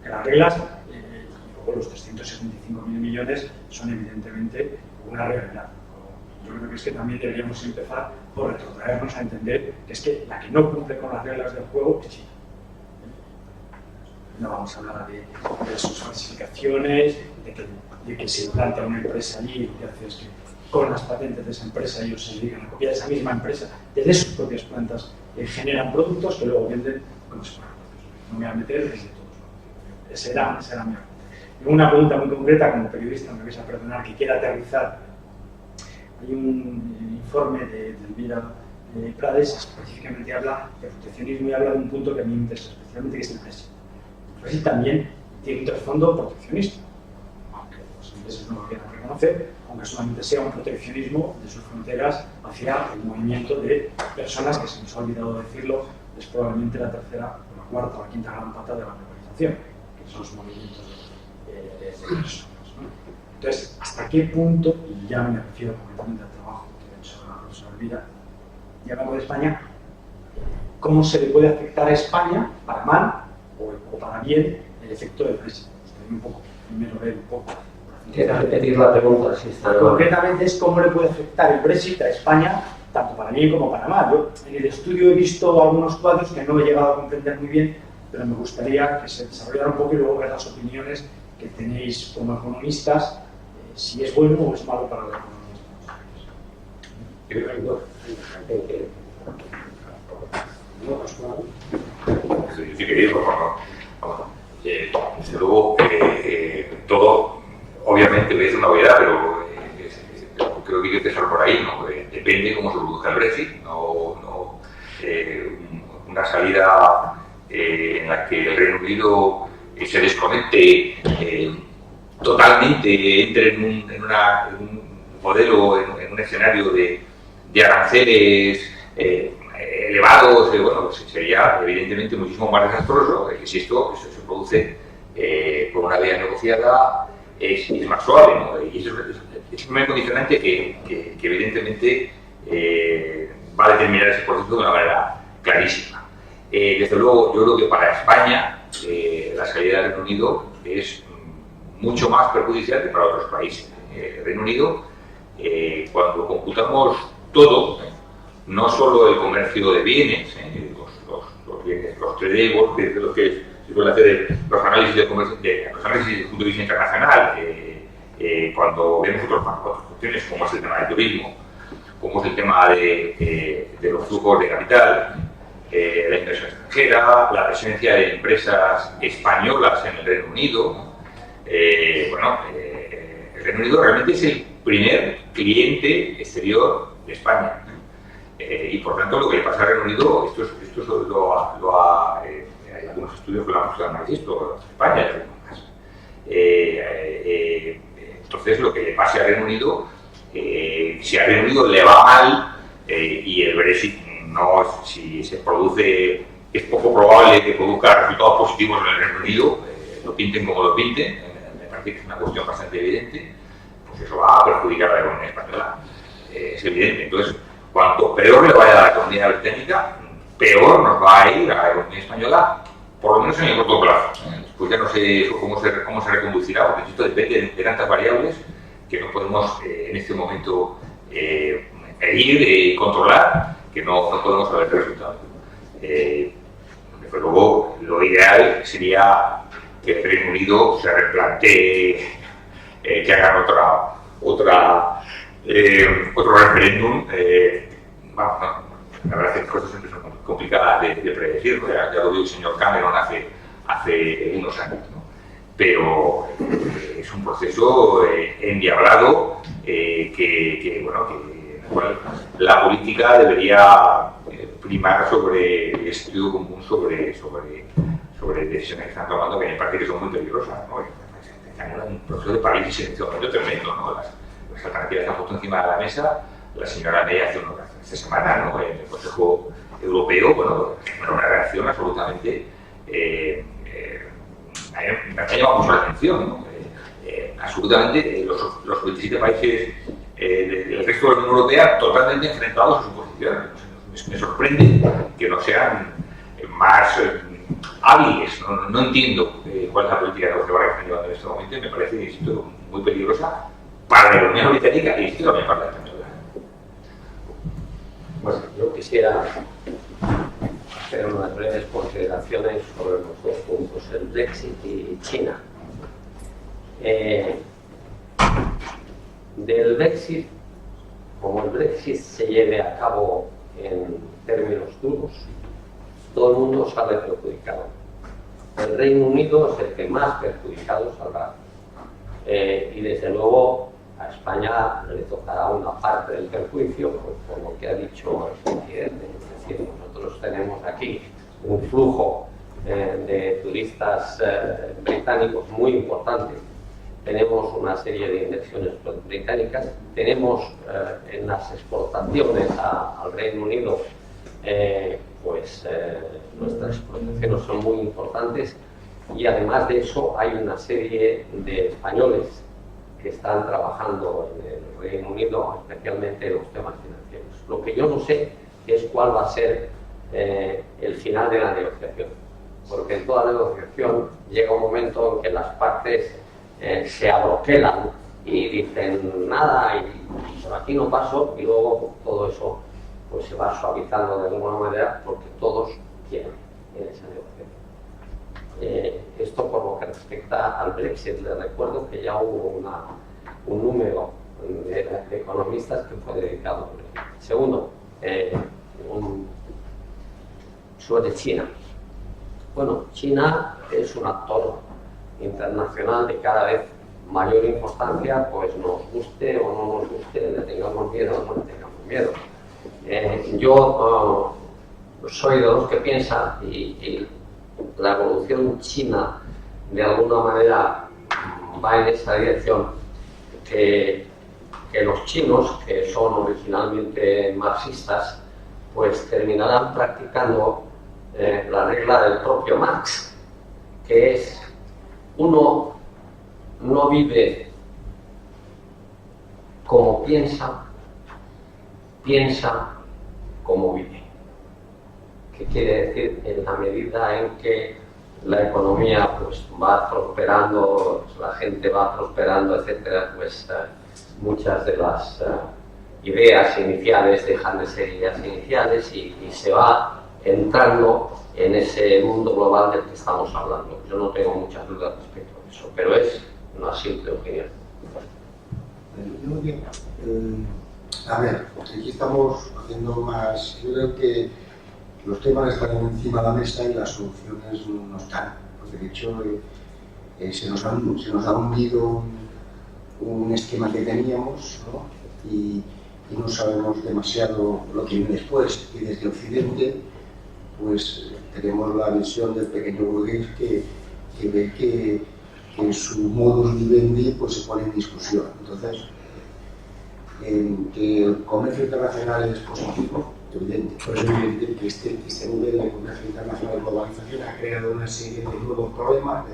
S5: que las reglas y luego los 375.000 millones son evidentemente una realidad. Yo creo que es que también deberíamos empezar por retrotraernos a entender que es que la que no cumple con las reglas del juego es China. No vamos a hablar de sus falsificaciones, de que se implanta una empresa allí y lo que hace es que con las patentes de esa empresa ellos se dedican a copiar esa misma empresa desde sus propias plantas, generan productos que luego venden con sus propios. No me voy a meter desde todos. Esa era mi pregunta. Y una pregunta muy concreta, como periodista, me vais a perdonar que quiera aterrizar. Hay un informe de Elvira Prades, específicamente habla de proteccionismo y habla de un punto que a mí me interesa especialmente, que es el Brexit. El Brexit también tiene un trasfondo proteccionista, aunque los ingleses no lo quieran reconocer. reconocer, aunque solamente sea un proteccionismo de sus fronteras hacia el movimiento de personas, que se nos ha olvidado decirlo, es probablemente la tercera, o la cuarta o la quinta gran pata de la globalización, que son los movimientos de personas, ¿no? Entonces, ¿hasta qué punto, y ya me refiero concretamente al trabajo que ha hecho la profesora Elvira, ya hablamos de España, cómo se le puede afectar a España, para mal o para bien, el efecto del Brexit? Un poco, primero ver un poco.
S2: ¿Quieres repetir la pregunta? Si está
S5: concretamente es cómo le puede afectar el Brexit a España, tanto para bien como para mal. Yo en el estudio he visto algunos cuadros que no he llegado a comprender muy bien, pero me gustaría que se desarrollara un poco y luego ver las opiniones que tenéis como economistas, si es bueno o es malo para la economía.
S1: Yo sí quería, desde luego, todo, obviamente, voy a decir una obviedad, pero creo que hay que empezar por ahí, ¿no? Depende cómo se produzca el Brexit, una salida en la que el Reino Unido se desconecte totalmente, entre en un modelo, en un escenario de aranceles elevados, bueno, pues sería evidentemente muchísimo más desastroso. Si esto se produce por una vía negociada, es más suave, ¿no? Y eso es un primer condicionante que evidentemente va a determinar ese proceso de una manera clarísima. Desde luego, yo creo que para España la salida del Reino Unido es mucho más perjudicial que para otros países. El Reino Unido, cuando computamos todo, no solo el comercio de bienes, los bienes, los tradeables, que es lo que se suele hacer los análisis de comercio, los análisis desde el punto de vista internacional, cuando vemos otras cuestiones como es el tema del turismo, como es el tema de los flujos de capital, la inversión extranjera, la presencia de empresas españolas en el Reino Unido. El Reino Unido realmente es el primer cliente exterior de España. Y por tanto, lo que le pasa al Reino Unido, hay algunos estudios que lo han puesto de manifiesto en España. Entonces, lo que le pase al Reino Unido, si al Reino Unido le va mal y el Brexit si se produce, es poco probable que produzca resultados positivos en el Reino Unido, lo pinten como lo pinten, me parece que es una cuestión bastante evidente, pues eso va a perjudicar a la economía española, es evidente. Entonces, cuanto peor le vaya a la economía británica, peor nos va a ir a la economía española, por lo menos en el corto plazo. Después ya no sé cómo se reconducirá, porque esto depende de tantas variables que no podemos en este momento medir y controlar, que no podemos saber el resultado. Desde luego, lo ideal sería que el Reino Unido se replantee, que hagan otro referéndum. La verdad es que las cosas siempre son complicadas de predecir, ¿no? Ya lo dijo el señor Cameron hace unos años, ¿no? Pero es un proceso endiablado en el cual la política debería primar sobre el estudio común sobre decisiones que están tomando, que me parece que son muy peligrosas, ¿no? Están en un proceso de parálisis en este momento tremendo, ¿no? Las alternativas que han puesto encima de la mesa la señora May esta semana, ¿no? En el Consejo Europeo, una reacción absolutamente me ha llamado mucho la atención, ¿no? Absolutamente los 27 países del resto de la Unión Europea totalmente enfrentados a su posición. Me sorprende que no sean más hábiles. No entiendo cuál es la política negociadora que están llevando en este momento y me parece, insisto, muy peligrosa para la economía británica y también para la española.
S2: Bueno, yo quisiera hacer unas breves consideraciones sobre los dos puntos, el Brexit y China. Del Brexit, como el Brexit se lleve a cabo en términos duros, todo el mundo sale perjudicado. El Reino Unido es el que más perjudicado saldrá. Y desde luego a España le tocará una parte del perjuicio, por lo que ha dicho el presidente. Es decir, nosotros tenemos aquí un flujo de turistas británicos muy importante tenemos una serie de inversiones británicas, tenemos en las exportaciones al Reino Unido, nuestras exportaciones son muy importantes, y además de eso hay una serie de españoles que están trabajando en el Reino Unido, especialmente en los temas financieros. Lo que yo no sé es cuál va a ser el final de la negociación, porque en toda negociación llega un momento en que las partes se abroquelan y dicen nada y por aquí no paso, y luego todo eso pues se va suavizando de alguna manera porque todos quieren en esa negociación. Esto por lo que respecta al Brexit. Les recuerdo que ya hubo un número de economistas que fue dedicado al Brexit. Segundo, sobre China. Bueno, China es un actor internacional de cada vez mayor importancia, pues nos guste o no nos guste, le tengamos miedo o no le tengamos miedo. Yo soy de los que piensa, y la evolución china de alguna manera va en esa dirección, que los chinos, que son originalmente marxistas, pues terminarán practicando la regla del propio Marx, que es: uno no vive como piensa, piensa como vive. ¿Qué quiere decir? En la medida en que la economía pues va prosperando, la gente va prosperando, etcétera, pues muchas de las ideas iniciales dejan de ser ideas iniciales y se va entrando en ese mundo global del que estamos hablando. Yo no tengo muchas dudas respecto a eso, pero es una simple opinión.
S3: A ver, aquí estamos haciendo más. Yo creo que los temas están encima de la mesa y las soluciones no están. Porque de hecho se nos ha hundido un esquema que teníamos, ¿no? Y no sabemos demasiado lo que viene después. Y desde Occidente pues tenemos la visión del pequeño burgués que ve que su modus vivendi pues se pone en discusión. Entonces, que el comercio internacional es positivo, evidente. Por eso es evidente que este nivel de comercio internacional de globalización ha creado una serie de nuevos problemas,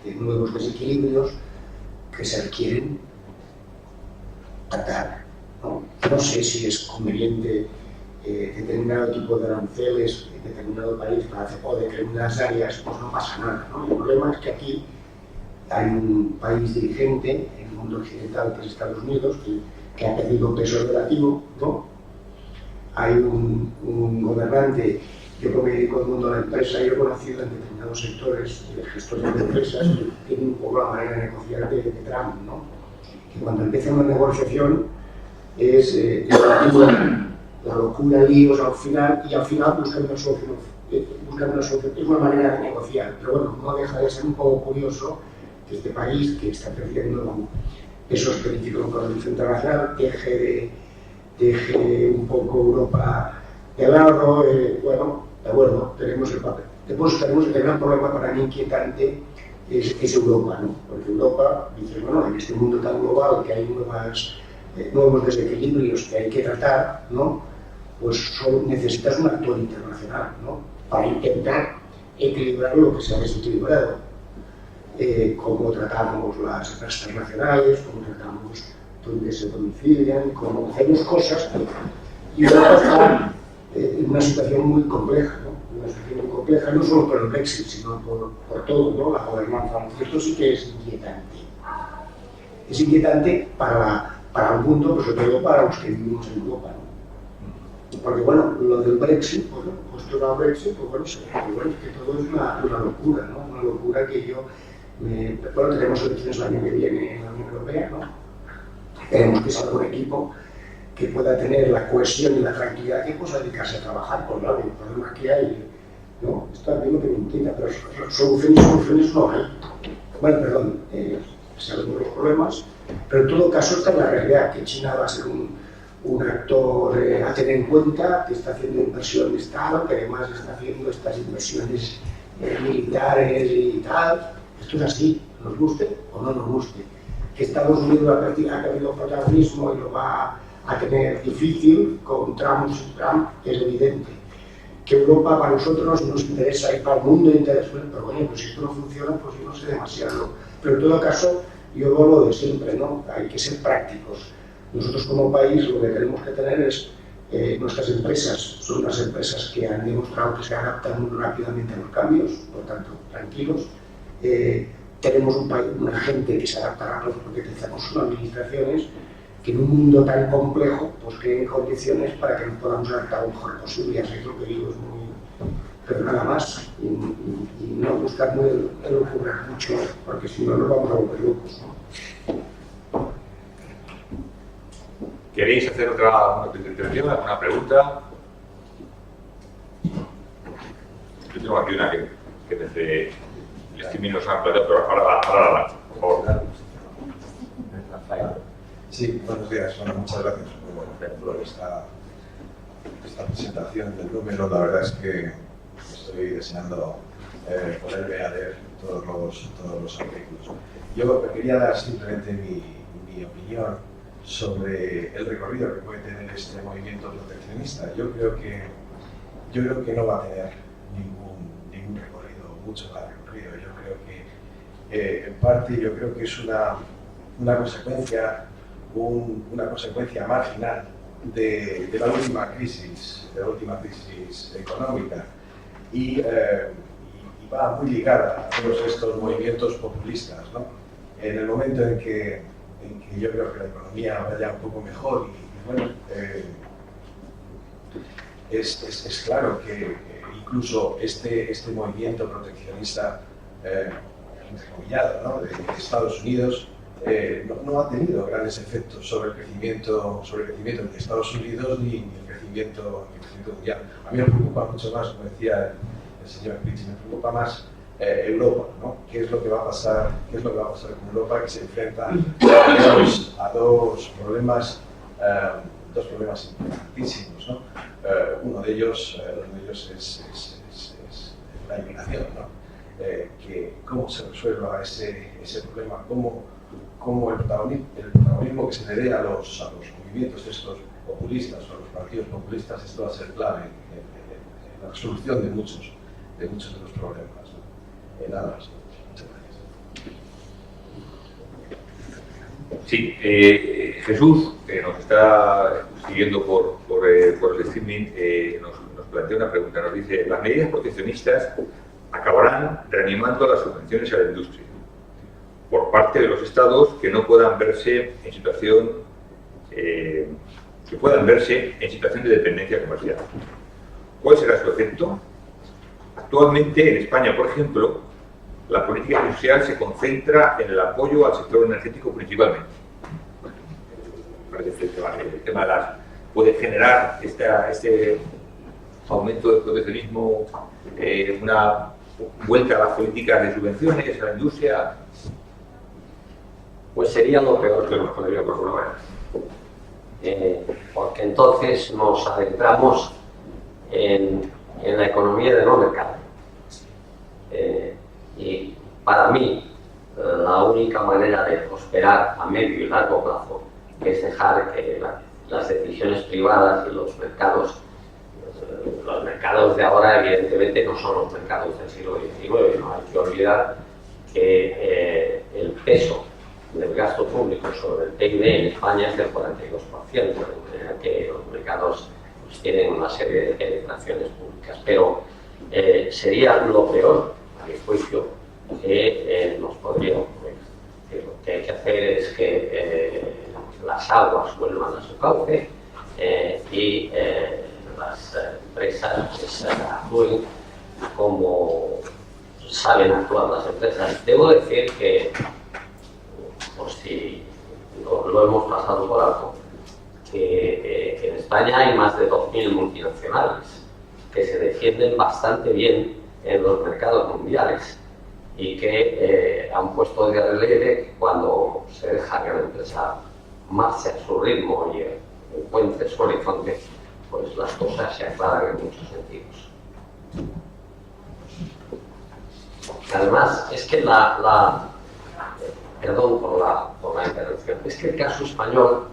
S3: de nuevos desequilibrios que se requieren tratar, ¿no? No sé si es conveniente determinado tipo de aranceles en determinado país o determinadas áreas, pues no pasa nada, ¿no? El problema es que aquí hay un país dirigente en el mundo occidental, que es Estados Unidos, que ha perdido peso relativo, ¿no? Hay un gobernante. Yo como me dedico al mundo de la empresa, yo he conocido en determinados sectores gestores de empresas que tienen un poco la manera de negociar de Trump, ¿no? Que cuando empieza una negociación es la locura, líos al final, y al final buscan una solución. Es una manera de negociar, pero bueno, no deja de ser un poco curioso que este país, que está perdiendo peso específico en la economía internacional, deje un poco Europa de lado. Bueno, de acuerdo, tenemos el papel. Después tenemos el gran problema para mí inquietante es Europa, ¿no? Porque Europa dice, bueno, en este mundo tan global que hay nuevos desequilibrios que hay que tratar, ¿no? Pues necesitas un actor internacional, ¿no? Para intentar equilibrar lo que se ha desequilibrado. Cómo tratamos las empresas transnacionales, cómo tratamos donde se domicilian, cómo hacemos cosas. Y Europa está en una situación muy compleja, ¿no? Una situación muy compleja, no solo por el Brexit, sino por todo, ¿no? La gobernanza. Esto sí que es inquietante. Es inquietante para el mundo, pero sobre todo para los que vivimos en Europa, ¿no? Porque bueno, lo del Brexit, bueno, puesto a Brexit, pues bueno, es que todo es una locura, ¿no? Una locura que yo... Bueno, tenemos elecciones el año que viene en la Unión Europea, ¿no? Queremos que sea un equipo que pueda tener la cohesión y la tranquilidad que pueda dedicarse a trabajar, por el problema que hay, ¿no? Esto a mí no me entiende, pero soluciones no hay. Bueno, perdón, sabemos los problemas, pero en todo caso esta es la realidad, que China va a ser un actor a tener en cuenta, que está haciendo inversiones tal, que además está haciendo estas inversiones militares y tal. Esto es así, nos guste o no nos guste. Que Estados Unidos ha perdido protagonismo y lo va a tener difícil con Trump es evidente. Que Europa para nosotros nos interesa y para el mundo interesa, pero bueno, pues si esto no funciona, pues yo no sé demasiado. Pero en todo caso, yo digo lo de siempre, ¿no? Hay que ser prácticos. Nosotros como país lo que tenemos que tener es nuestras empresas, son unas empresas que han demostrado que se adaptan muy rápidamente a los cambios, por tanto, tranquilos. Tenemos una gente que se adapta rápido porque utilizamos unas administraciones que en un mundo tan complejo pues creen condiciones para que nos podamos adaptar lo mejor posible. Y así es lo que digo, es muy... Pero nada más, y no buscar muy elucubrar mucho, porque si no nos vamos a volver locos, ¿no?
S1: ¿Queréis hacer otra intervención, alguna pregunta? Yo tengo aquí una que desde el streaming nos han planteado, pero ahora, por favor.
S6: Sí, buenos días. Bueno, muchas gracias por esta presentación del número. La verdad es que estoy deseando poderme a leer todos los artículos. Yo quería dar simplemente mi opinión sobre el recorrido que puede tener este movimiento proteccionista. Yo creo que no va a tener ningún recorrido, mucho más recorrido. Yo creo que, en parte, yo creo que es una consecuencia marginal de la última crisis económica y va muy ligada a todos estos movimientos populistas, ¿no? En el momento en que yo creo que la economía vaya un poco mejor y bueno, es claro que incluso este movimiento proteccionista entrecomillado, ¿no? de Estados Unidos no ha tenido grandes efectos sobre el crecimiento de Estados Unidos ni el crecimiento mundial. A mí me preocupa mucho más, como decía el señor Critch, me preocupa más Europa, ¿no? ¿Qué es lo que va a pasar con Europa, que se enfrenta a dos problemas importantísimos, ¿no? Uno de ellos es la inmigración, ¿no? Cómo se resuelva ese problema, cómo el protagonismo que se le dé a los movimientos estos populistas o a los partidos populistas, esto va a ser clave en la resolución de muchos de los problemas, ¿no? Nada más. Muchas gracias.
S1: Sí, Jesús, que nos está siguiendo por el streaming, nos plantea una pregunta. Nos dice: las medidas proteccionistas acabarán reanimando las subvenciones a la industria por parte de los estados que no puedan verse en situación de dependencia comercial. ¿Cuál será su efecto? Actualmente en España, por ejemplo, la política industrial se concentra en el apoyo al sector energético principalmente. Parece que el tema de puede generar este aumento del proteccionismo, una vuelta a las políticas de subvenciones a la industria.
S2: Pues sería lo peor que nos podría ocurrir, porque entonces nos adentramos en la economía de no mercado. Y para mí, la única manera de prosperar a medio y largo plazo es dejar que las decisiones privadas y los mercados de ahora, evidentemente, no son los mercados del siglo XIX. No hay que olvidar que el peso del gasto público sobre el PIB en España es del 42%, de manera que los mercados pues, tienen una serie de penetraciones públicas. Pero sería lo peor, a mi juicio, que nos podría ocurrir. Lo que hay que hacer es que las aguas vuelvan a su cauce y las empresas pues, actúen como saben actuar las empresas. Debo decir que, por si lo hemos pasado por alto, que en España hay más de 2.000 multinacionales que se defienden bastante bien en los mercados mundiales y que han puesto de relieve que cuando se deja que la empresa marche a su ritmo y encuentre su horizonte, pues las cosas se aclaran en muchos sentidos. Además, es que Perdón por la interrupción. Es que el caso español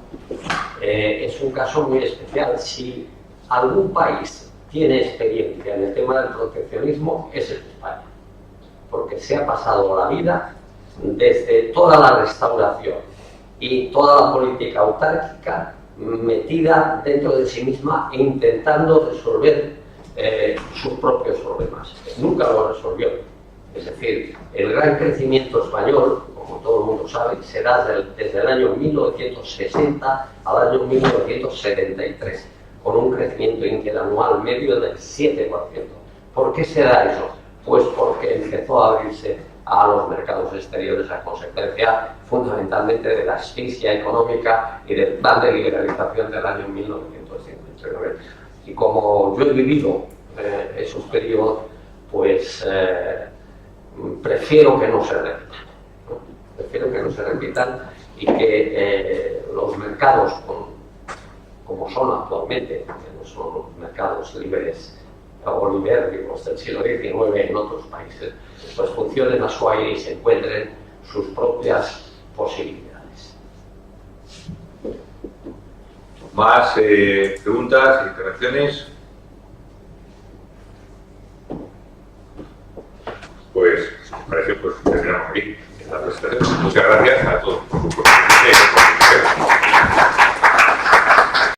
S2: es un caso muy especial. Si algún país tiene experiencia en el tema del proteccionismo, es España, porque se ha pasado la vida desde toda la restauración y toda la política autárquica metida dentro de sí misma e intentando resolver sus propios problemas. Nunca lo resolvió. Es decir, el gran crecimiento español, como todo el mundo sabe, se da desde el año 1960 al año 1973, con un crecimiento interanual medio del 7%. ¿Por qué se da eso? Pues porque empezó a abrirse a los mercados exteriores a consecuencia fundamentalmente de la asfixia económica y del plan de liberalización del año 1959. Y como yo he vivido esos periodos, pues prefiero que no se repitan, ¿no? Prefiero que no se repitan y que los mercados, como son actualmente, que no son los mercados libres o libérrimos del siglo XIX en otros países, pues funcionen a su aire y se encuentren sus propias posibilidades.
S1: ¿Más preguntas, intervenciones? Pues, me parece, pues terminamos aquí esta presentación. Muchas gracias a todos por su